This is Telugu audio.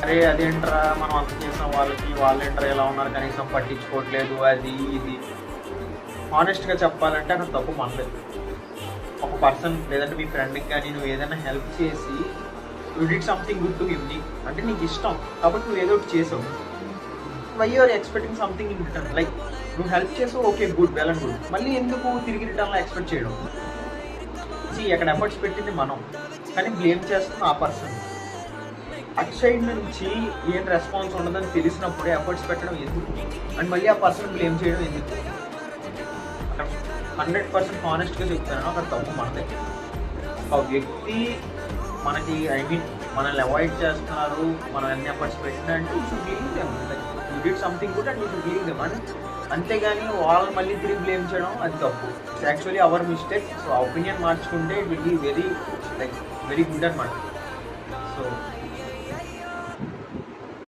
అరే అదేంట్రా మనం అంత చేసిన వాళ్ళకి వాళ్ళేంట్రా ఎలా ఉన్నారు కనీసం పట్టించుకోవట్లేదు అది ఇది. హానెస్ట్గా చెప్పాలంటే అక్కడ తప్పు మనలేదు. ఒక పర్సన్ లేదంటే మీ ఫ్రెండ్కి కానీ నువ్వు ఏదైనా హెల్ప్ చేసి you did something good to him, అంటే నీకు ఇష్టం కాబట్టి నువ్వు ఏదో ఒకటి చేసావు. Why you're expecting something in return. Like నువ్వు హెల్ప్ చేసావు, okay good, well and good. మళ్ళీ ఎందుకు తిరిగి రిటర్న్లో ఎక్స్పెక్ట్ చేయడం? అక్కడ ఎఫర్ట్స్ పెట్టింది మనం, కానీ బ్లేమ్ చేస్తున్న ఆ పర్సన్. అటు సైడ్ నుంచి ఏం రెస్పాన్స్ ఉండదని తెలిసినప్పుడు ఎఫర్ట్స్ పెట్టడం ఎందుకు, అండ్ మళ్ళీ ఆ పర్సన్ బ్లేమ్ చేయడం ఎందుకు? అక్కడ 100% హానెస్ట్గా చెప్తాను, అక్కడ తప్పు మనదే. ఒక వ్యక్తి మనకి మనల్ని అవాయిడ్ చేస్తున్నారు, మనం ఎన్ని ఎఫర్ట్స్ పెట్టినా అంటే you should believe them. Like you did something good and you should believe them అని. అంతేగాని వాళ్ళని మళ్ళీ తిరిగి బ్లేమ్ చేయడం అది తప్పు. It's actually our mistake. So ఆ ఒపీనియన్ మార్చుకుంటే it will be very good అనమాట. సో